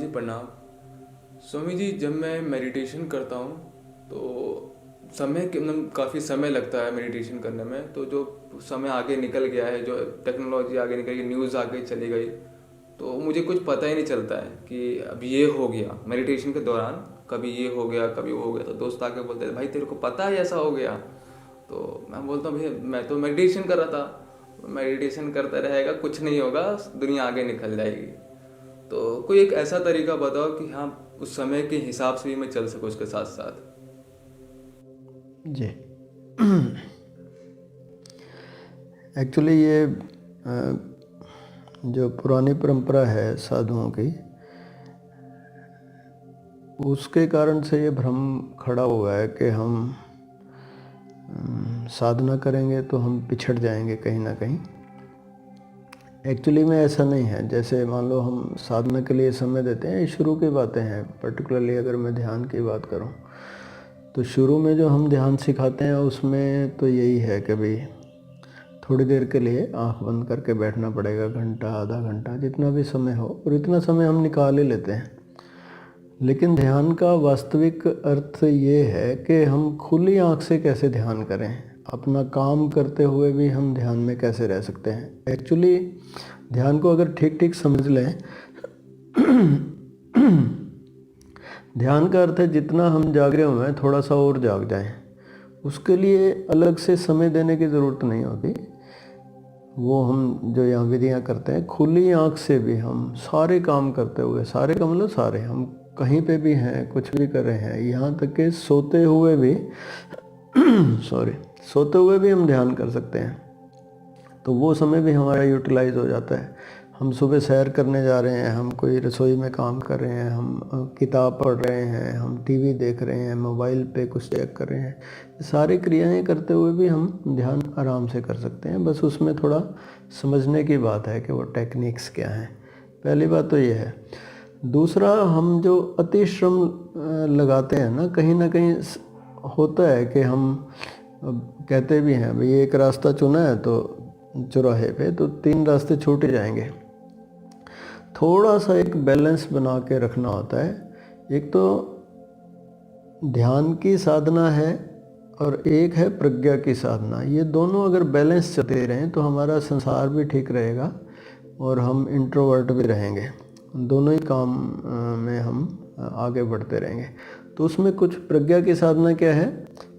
जी प्रणाम। स्वामी जी, जब मैं मेडिटेशन करता हूँ तो मतलब काफ़ी समय लगता है मेडिटेशन करने में। तो जो समय आगे निकल गया है, जो टेक्नोलॉजी आगे निकल गई, न्यूज़ आगे चली गई, तो मुझे कुछ पता ही नहीं चलता है कि अब ये हो गया। मेडिटेशन के दौरान कभी ये हो गया, कभी वो हो गया। तो दोस्त आके बोलते हैं, भाई तेरे को पता है ऐसा हो गया? तो मैं बोलता हूँ, भैया मैं तो मेडिटेशन कर रहा था। मेडिटेशन करता रहेगा, कुछ नहीं होगा, दुनिया आगे निकल जाएगी। तो कोई एक ऐसा तरीका बताओ कि हाँ, उस समय के हिसाब से भी मैं चल सकूँ उसके साथ साथ। जी। एक्चुअली ये जो पुरानी परंपरा है साधुओं की, उसके कारण से ये भ्रम खड़ा हुआ है कि हम साधना करेंगे तो हम पिछड़ जाएंगे कहीं ना कहीं। एक्चुअली में ऐसा नहीं है। जैसे मान लो हम साधना के लिए समय देते हैं, ये शुरू की बातें हैं। पर्टिकुलरली अगर मैं ध्यान की बात करूं तो शुरू में जो हम ध्यान सिखाते हैं उसमें तो यही है कि भाई थोड़ी देर के लिए आंख बंद करके बैठना पड़ेगा, घंटा, आधा घंटा, जितना भी समय हो, और इतना समय हम निकाल ही लेते हैं। लेकिन ध्यान का वास्तविक अर्थ ये है कि हम खुली आंख से कैसे ध्यान करें, अपना काम करते हुए भी हम ध्यान में कैसे रह सकते हैं। एक्चुअली ध्यान को अगर ठीक ठीक समझ लें, ध्यान का अर्थ है जितना हम जाग रहे हुए हैं थोड़ा सा और जाग जाएं। उसके लिए अलग से समय देने की ज़रूरत नहीं होती। वो हम जो यहाँ विधियाँ करते हैं, खुली आँख से भी हम सारे काम करते हुए, सारे का मतलब सारे, हम कहीं पे भी हैं, कुछ भी कर रहे हैं, यहाँ तक कि सोते हुए भी सोते हुए भी हम ध्यान कर सकते हैं। तो वो समय भी हमारा यूटिलाइज हो जाता है। हम सुबह सैर करने जा रहे हैं, हम कोई रसोई में काम कर रहे हैं, हम किताब पढ़ रहे हैं, हम टीवी देख रहे हैं, मोबाइल पे कुछ चेक कर रहे हैं, सारी क्रियाएं करते हुए भी हम ध्यान आराम से कर सकते हैं। बस उसमें थोड़ा समझने की बात है कि वो टेक्निक्स क्या हैं। पहली बात तो ये है। दूसरा, हम जो अति श्रम लगाते हैं ना कहीं होता है कि हम कहते भी हैं भाई एक रास्ता चुना है तो चौराहे पे, तो 3 रास्ते छूट जाएंगे। थोड़ा सा एक बैलेंस बना के रखना होता है। एक तो ध्यान की साधना है और एक है प्रज्ञा की साधना। ये दोनों अगर बैलेंस चलते रहें तो हमारा संसार भी ठीक रहेगा और हम इंट्रोवर्ट भी रहेंगे। दोनों ही काम में हम आगे बढ़ते रहेंगे। तो उसमें कुछ प्रज्ञा की साधना क्या है,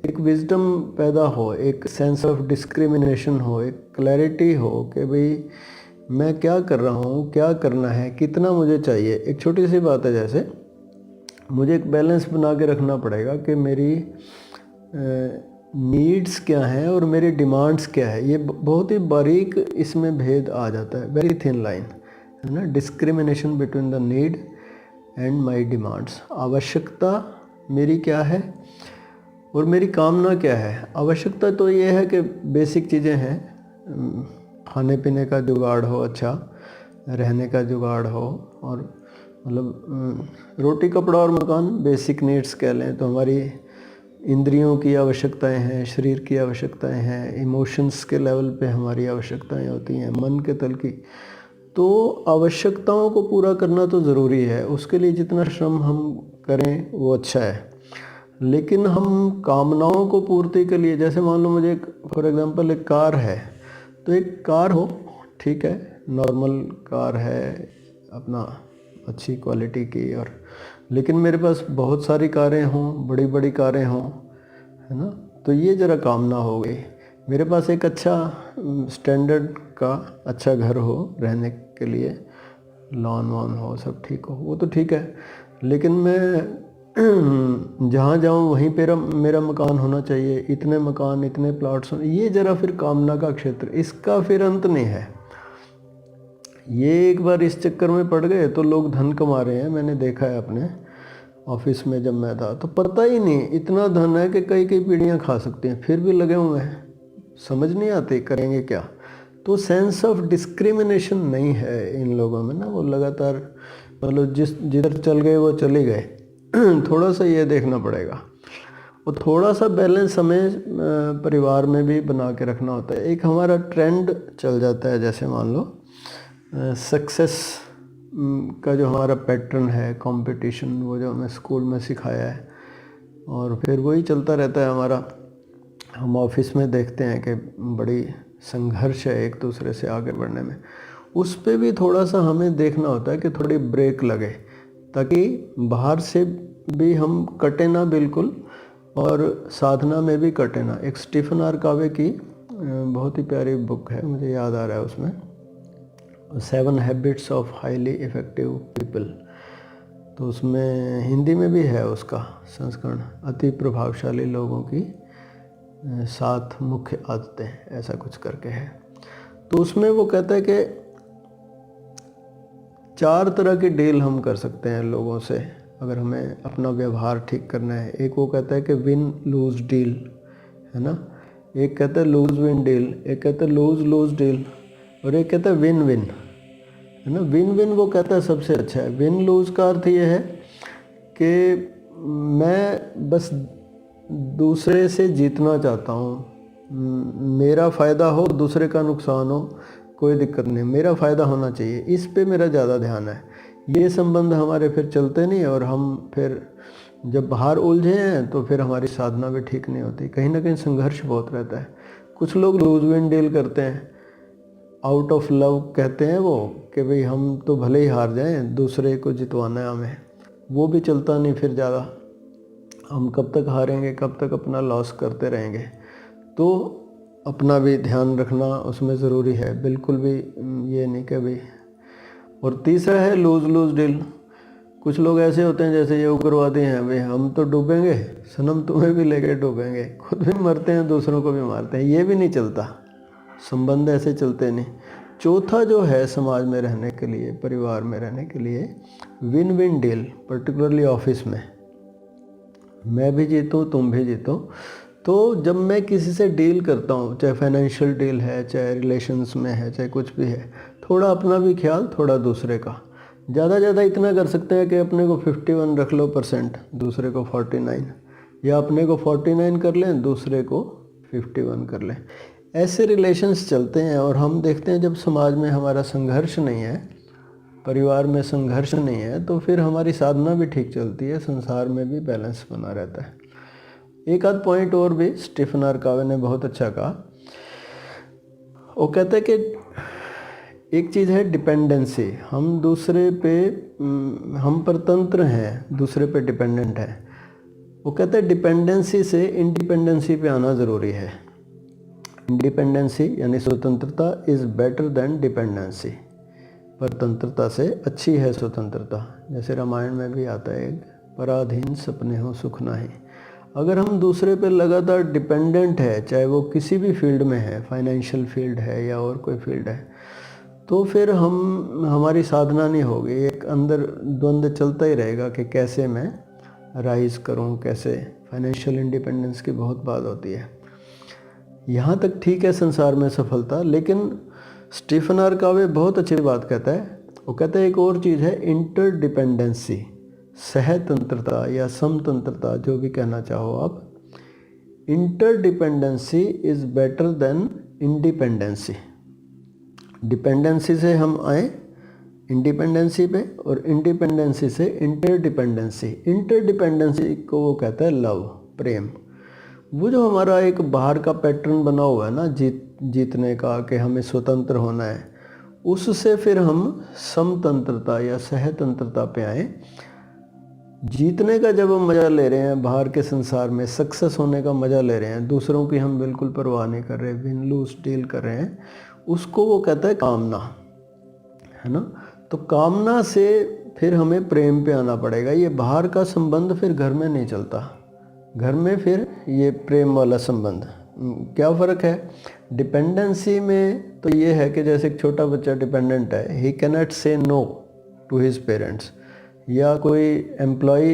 एक विजडम पैदा हो, एक सेंस ऑफ डिस्क्रिमिनेशन हो, एक क्लैरिटी हो कि भाई मैं क्या कर रहा हूँ, क्या करना है, कितना मुझे चाहिए। एक छोटी सी बात है, जैसे मुझे एक बैलेंस बना के रखना पड़ेगा कि मेरी नीड्स क्या हैं और मेरी डिमांड्स क्या है। ये बहुत ही बारीक इसमें भेद आ जाता है, वेरी थिन लाइन है ना, discrimination between the need and my demands. आवश्यकता मेरी क्या है और मेरी कामना क्या है। आवश्यकता तो ये है कि बेसिक चीज़ें हैं, खाने पीने का जुगाड़ हो, अच्छा रहने का जुगाड़ हो, और मतलब रोटी कपड़ा और मकान, बेसिक नीड्स कह लें तो हमारी इंद्रियों की आवश्यकताएं हैं, शरीर की आवश्यकताएं हैं, इमोशंस के लेवल पे हमारी आवश्यकताएं होती हैं, मन के तल की। तो आवश्यकताओं को पूरा करना तो ज़रूरी है, उसके लिए जितना श्रम हम करें वो अच्छा है। लेकिन हम कामनाओं को पूर्ति के लिए, जैसे मान लो मुझे फॉर एग्जांपल एक कार है, तो एक कार हो, ठीक है, नॉर्मल कार है अपना, अच्छी क्वालिटी की, और लेकिन मेरे पास बहुत सारी कारें हों, बड़ी बड़ी कारें हों, है ना, तो ये ज़रा कामना हो गई। मेरे पास एक अच्छा स्टैंडर्ड का अच्छा घर हो रहने के लिए, लॉन वॉन हो, सब ठीक हो, वो तो ठीक है। लेकिन मैं जहाँ जाऊँ वहीं पे मेरा मकान होना चाहिए, इतने मकान, इतने प्लॉट्स होने, ये ज़रा फिर कामना का क्षेत्र, इसका फिर अंत नहीं है। ये एक बार इस चक्कर में पड़ गए तो लोग धन कमा रहे हैं। मैंने देखा है अपने ऑफिस में, जब मैं था तो पता ही नहीं, इतना धन है कि कई कई पीढ़ियाँ खा सकती हैं, फिर भी लगे हुए हैं, समझ नहीं आते करेंगे क्या। तो सेंस ऑफ डिस्क्रिमिनेशन नहीं है इन लोगों में ना, वो लगातार मतलब जिधर चल गए वो चले गए। थोड़ा सा ये देखना पड़ेगा, और थोड़ा सा बैलेंस हमें परिवार में भी बना के रखना होता है। एक हमारा ट्रेंड चल जाता है, जैसे मान लो सक्सेस का जो हमारा पैटर्न है कंपटीशन, वो जो हमें स्कूल में सिखाया है, और फिर वही चलता रहता है हमारा। हम ऑफिस में देखते हैं कि बड़ी संघर्ष है एक दूसरे से आगे बढ़ने में। उस पे भी थोड़ा सा हमें देखना होता है कि थोड़ी ब्रेक लगे, ताकि बाहर से भी हम कटे ना बिल्कुल और साधना में भी कटे ना। एक स्टीफन आर कावे की बहुत ही प्यारी बुक है, मुझे याद आ रहा है उसमें, 7 habits of highly effective people. तो उसमें हिंदी में भी है उसका संस्करण, अति प्रभावशाली लोगों की 7 मुख्य आदतें, ऐसा कुछ करके है। तो उसमें वो कहता है कि 4 तरह की डील हम कर सकते हैं लोगों से अगर हमें अपना व्यवहार ठीक करना है। एक वो कहता है कि विन लूज डील, है ना। एक कहता है लूज विन डील, एक कहता है लूज लूज डील, और एक कहता है विन विन, है ना। विन विन वो कहता है सबसे अच्छा है। विन लूज का अर्थ ये है कि मैं बस दूसरे से जीतना चाहता हूँ, मेरा फ़ायदा हो, दूसरे का नुकसान हो, कोई दिक्कत नहीं, मेरा फ़ायदा होना चाहिए, इस पे मेरा ज़्यादा ध्यान है। ये संबंध हमारे फिर चलते नहीं, और हम फिर जब बाहर उलझे हैं तो फिर हमारी साधना भी ठीक नहीं होती। कहीं ना कहीं संघर्ष बहुत रहता है। कुछ लोग लूज विन डील करते हैं, आउट ऑफ लव कहते हैं वो, कि भाई हम तो भले ही हार जाएं, दूसरे को जितवाना है हमें। वो भी चलता नहीं फिर ज़्यादा, हम कब तक हारेंगे, कब तक अपना लॉस करते रहेंगे। तो अपना भी ध्यान रखना उसमें ज़रूरी है, बिल्कुल भी ये नहीं कि भाई। और तीसरा है लूज लूज डील। कुछ लोग ऐसे होते हैं जैसे ये उग्रवादी हैं, भाई हम तो डूबेंगे, सनम तुम्हें भी लेके डूबेंगे, खुद भी मरते हैं, दूसरों को भी मारते हैं। ये भी नहीं चलता, संबंध ऐसे चलते नहीं। चौथा जो है समाज में रहने के लिए, परिवार में रहने के लिए, win win deal, particularly office में, मैं भी जीतूँ तुम भी जीतो। तो जब मैं किसी से डील करता हूँ, चाहे फाइनेंशियल डील है, चाहे रिलेशंस में है, चाहे कुछ भी है, थोड़ा अपना भी ख्याल, थोड़ा दूसरे का। ज़्यादा इतना कर सकते हैं कि अपने को 51 रख लो %, दूसरे को 49, या अपने को 49 कर लें, दूसरे को 51 कर लें। ऐसे रिलेशंस चलते हैं। और हम देखते हैं जब समाज में हमारा संघर्ष नहीं है, परिवार में संघर्ष नहीं है, तो फिर हमारी साधना भी ठीक चलती है, संसार में भी बैलेंस बना रहता है। एक आध पॉइंट और भी स्टीफन आर कावे ने बहुत अच्छा कहा। वो कहते हैं कि एक चीज़ है डिपेंडेंसी, हम दूसरे पे, हम परतंत्र हैं, दूसरे पे डिपेंडेंट हैं। वो कहते हैं डिपेंडेंसी से इंडिपेंडेंसी पे आना ज़रूरी है। इंडिपेंडेंसी यानी स्वतंत्रता इज़ बेटर देन डिपेंडेंसी, परतंत्रता से अच्छी है स्वतंत्रता। जैसे रामायण में भी आता है, पराधीन सपने हो सुख नाही। अगर हम दूसरे पे लगातार डिपेंडेंट है, चाहे वो किसी भी फील्ड में है, फाइनेंशियल फील्ड है या और कोई फील्ड है, तो फिर हमारी साधना नहीं होगी। एक अंदर द्वंद्व चलता ही रहेगा कि कैसे मैं राइज करूं, कैसे। फाइनेंशियल इंडिपेंडेंस की बहुत बात होती है, यहाँ तक ठीक है संसार में सफलता। लेकिन स्टीफन आर कावे बहुत अच्छी बात कहता है। वो कहता है एक और चीज़ है इंटरडिपेंडेंसी, सहतंत्रता या समतंत्रता, जो भी कहना चाहो आप। Interdependency is better than independency. Dependency से हम आए इंडिपेंडेंसी पे, और इंडिपेंडेंसी से इंटरडिपेंडेंसी। इंटरडिपेंडेंसी को वो कहता है लव, प्रेम। वो जो हमारा एक बाहर का पैटर्न बना हुआ है ना, जीतने का, कि हमें स्वतंत्र होना है, उससे फिर हम समतंत्रता या सहतंत्रता पे आए। जीतने का जब हम मज़ा ले रहे हैं, बाहर के संसार में सक्सेस होने का मज़ा ले रहे हैं, दूसरों की हम बिल्कुल परवाह नहीं कर रहे, विन लूज डील कर रहे हैं, उसको वो कहता है कामना, है ना। तो कामना से फिर हमें प्रेम पे आना पड़ेगा। ये बाहर का संबंध फिर घर में नहीं चलता, घर में फिर ये प्रेम वाला संबंध। क्या फ़र्क है डिपेंडेंसी में? तो ये है कि जैसे एक छोटा बच्चा डिपेंडेंट है, ही कैन नॉट से नो टू हिज पेरेंट्स। या कोई एम्प्लॉय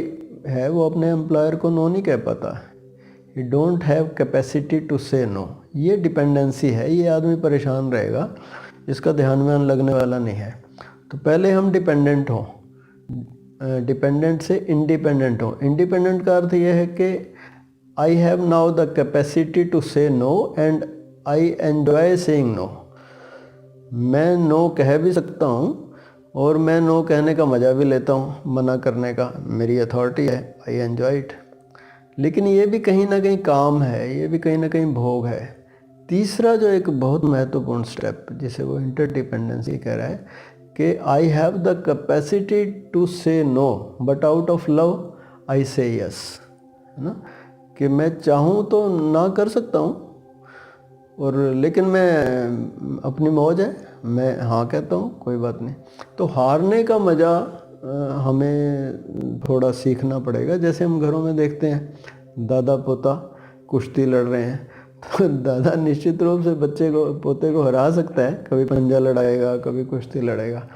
है, वो अपने एम्प्लॉयर को नो नहीं कह पाता, he don't have capacity to say no. ये डिपेंडेंसी है, ये आदमी परेशान रहेगा, इसका ध्यान में लगने वाला नहीं है। तो पहले हम डिपेंडेंट हों, डिपेंडेंट से इंडिपेंडेंट हो। इंडिपेंडेंट का अर्थ यह है कि I have now the capacity to say no and I enjoy saying no. मैं नो कह भी सकता हूँ और मैं नो कहने का मज़ा भी लेता हूँ, मना करने का मेरी अथॉरिटी है, आई एन्जॉय इट। लेकिन ये भी कहीं ना कहीं काम है, ये भी कहीं ना कहीं भोग है। तीसरा जो एक बहुत महत्वपूर्ण स्टेप जिसे वो इंटरडिपेंडेंसी कह रहा है कि I have the capacity to say no but out of love I say yes, है ना, कि मैं चाहूँ तो ना कर सकता हूँ और लेकिन मैं अपनी मौज है, मैं हाँ कहता हूँ, कोई बात नहीं। तो हारने का मज़ा हमें थोड़ा सीखना पड़ेगा। जैसे हम घरों में देखते हैं दादा पोता कुश्ती लड़ रहे हैं, तो दादा निश्चित रूप से बच्चे को पोते को हरा सकता है, कभी पंजा लड़ाएगा, कभी कुश्ती लड़ेगा,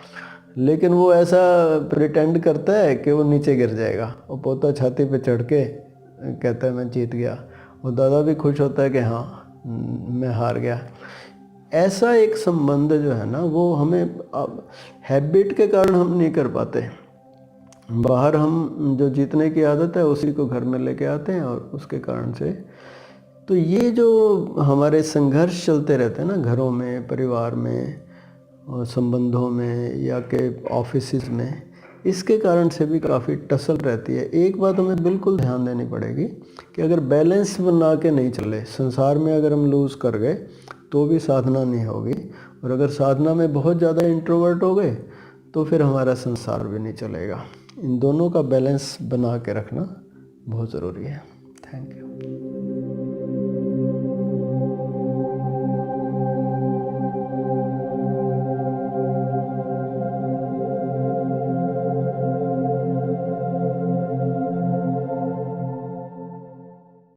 लेकिन वो ऐसा प्रिटेंड करता है कि वो नीचे गिर जाएगा और पोता छाती पे चढ़ के कहता है मैं जीत गया, और दादा भी खुश होता है कि हाँ मैं हार गया। ऐसा एक संबंध जो है ना वो हमें हैबिट के कारण हम नहीं कर पाते। बाहर हम जो जीतने की आदत है उसी को घर में लेके आते हैं और उसके कारण से तो ये जो हमारे संघर्ष चलते रहते हैं ना घरों में, परिवार में और संबंधों में या के ऑफिसेस में, इसके कारण से भी काफ़ी टसल रहती है। एक बात हमें बिल्कुल ध्यान देनी पड़ेगी कि अगर बैलेंस बना के नहीं चले, संसार में अगर हम लूज़ कर गए तो भी साधना नहीं होगी, और अगर साधना में बहुत ज़्यादा इंट्रोवर्ट हो गए तो फिर हमारा संसार भी नहीं चलेगा। इन दोनों का बैलेंस बना के रखना बहुत ज़रूरी है। Thank you.